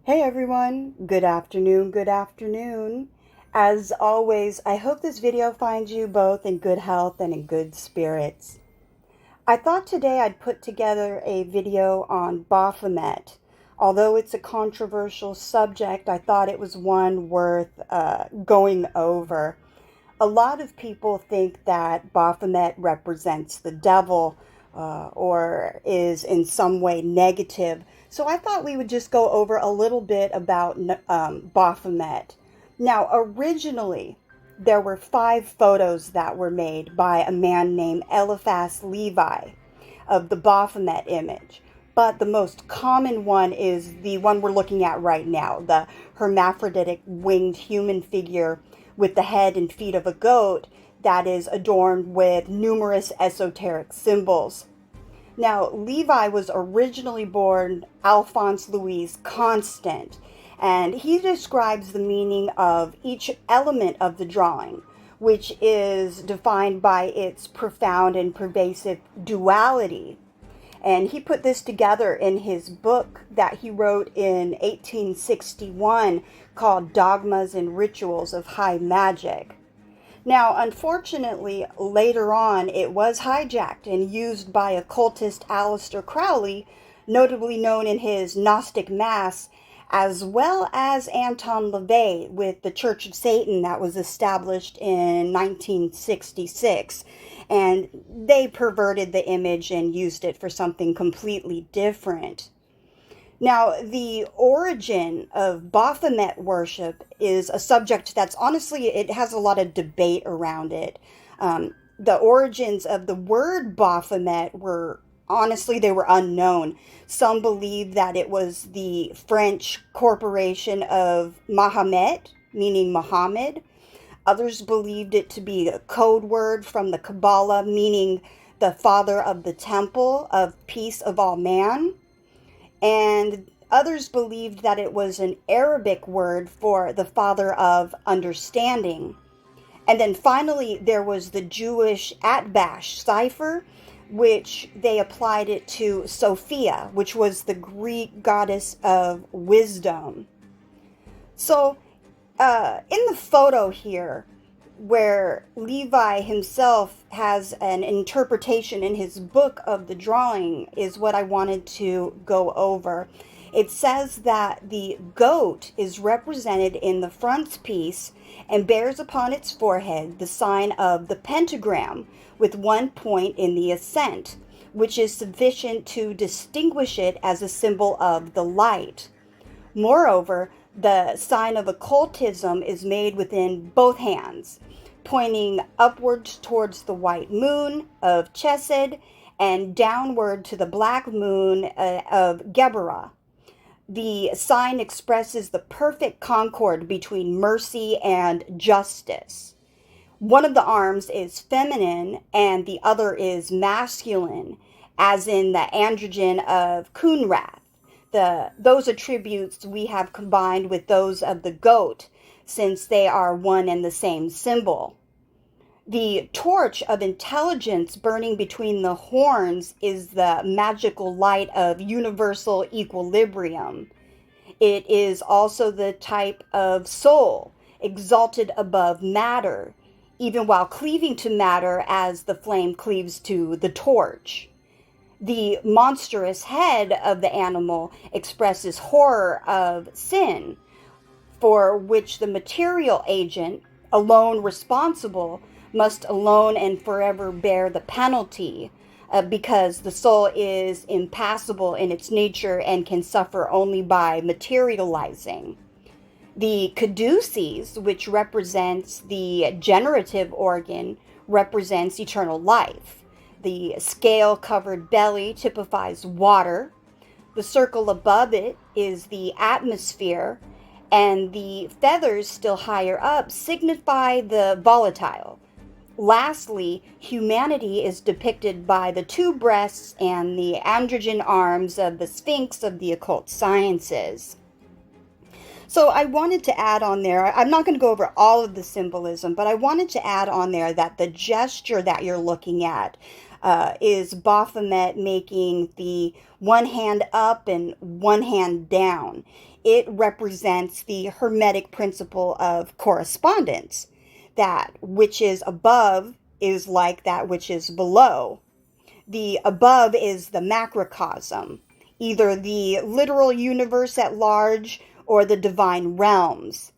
Hey everyone, good afternoon, good afternoon. As always, I hope this video finds you both in good health and in good spirits. I thought today I'd put together a video on Baphomet. Although it's a controversial subject, I thought it was one worth going over. A lot of people think that Baphomet represents the devil or is in some way negative. So I thought we would just go over a little bit about Baphomet. Now, originally, there were 5 photos that were made by a man named Eliphas Levi of the Baphomet image. But the most common one is the one we're looking at right now, the hermaphroditic winged human figure with the head and feet of a goat that is adorned with numerous esoteric symbols. Now, Levi was originally born Alphonse Louis Constant, and he describes the meaning of each element of the drawing, which is defined by its profound and pervasive duality. And he put this together in his book that he wrote in 1861 called Dogmas and Rituals of High Magic. Now, unfortunately, later on, it was hijacked and used by occultist Aleister Crowley, notably known in his Gnostic Mass, as well as Anton LaVey with the Church of Satan that was established in 1966. And they perverted the image and used it for something completely different. Now, the origin of Baphomet worship is a subject that's honestly, it has a lot of debate around it. The origins of the word Baphomet were, honestly, they were unknown. Some believe that it was the French corporation of Mahomet, meaning Muhammad. Others believed it to be a code word from the Kabbalah, meaning the father of the temple of peace of all man. And others believed that it was an Arabic word for the father of understanding. And then finally, there was the Jewish Atbash cipher, which they applied it to Sophia, which was the Greek goddess of wisdom. So, in the photo here, where Levi himself has an interpretation in his book of the drawing, is what I wanted to go over. It says that the goat is represented in the frontispiece and bears upon its forehead the sign of the pentagram with one point in the ascent, which is sufficient to distinguish it as a symbol of the light. Moreover, the sign of occultism is made within both hands, pointing upwards towards the white moon of Chesed and downward to the black moon of Geburah. The sign expresses the perfect concord between mercy and justice. One of the arms is feminine and the other is masculine, as in the androgen of Kunrath. Those attributes we have combined with those of the goat, since they are one and the same symbol. The torch of intelligence burning between the horns is the magical light of universal equilibrium. It is also the type of soul, exalted above matter, even while cleaving to matter as the flame cleaves to the torch. The monstrous head of the animal expresses horror of sin, for which the material agent, alone responsible, must alone and forever bear the penalty, because the soul is impassible in its nature and can suffer only by materializing. The caduceus, which represents the generative organ, represents eternal life. The scale-covered belly typifies water. The circle above it is the atmosphere, and the feathers still higher up signify the volatile. Lastly, humanity is depicted by the 2 breasts and the androgen arms of the Sphinx of the occult sciences. So I wanted to add on there, I'm not going to go over all of the symbolism, but I wanted to add on there that the gesture that you're looking at, is Baphomet making the one hand up and one hand down. It represents the Hermetic principle of correspondence. That which is above is like that which is below. The above is the macrocosm, either the literal universe at large or the divine realms.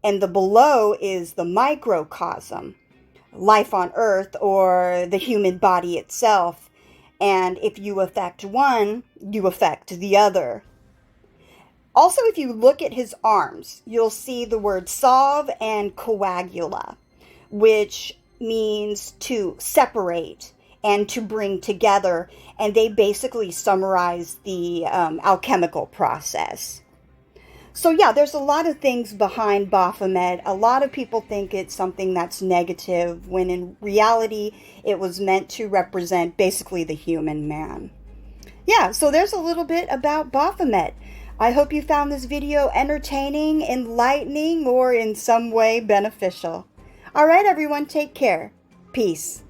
And the below is the microcosm, life on earth or the human body itself. And if you affect one, you affect the other. Also, if you look at his arms, you'll see the word salve and coagula, which means to separate and to bring together. And they basically summarize the alchemical process. So yeah, there's a lot of things behind Baphomet. A lot of people think it's something that's negative, when in reality, it was meant to represent basically the human man. Yeah, so there's a little bit about Baphomet. I hope you found this video entertaining, enlightening, or in some way beneficial. All right, everyone, take care. Peace.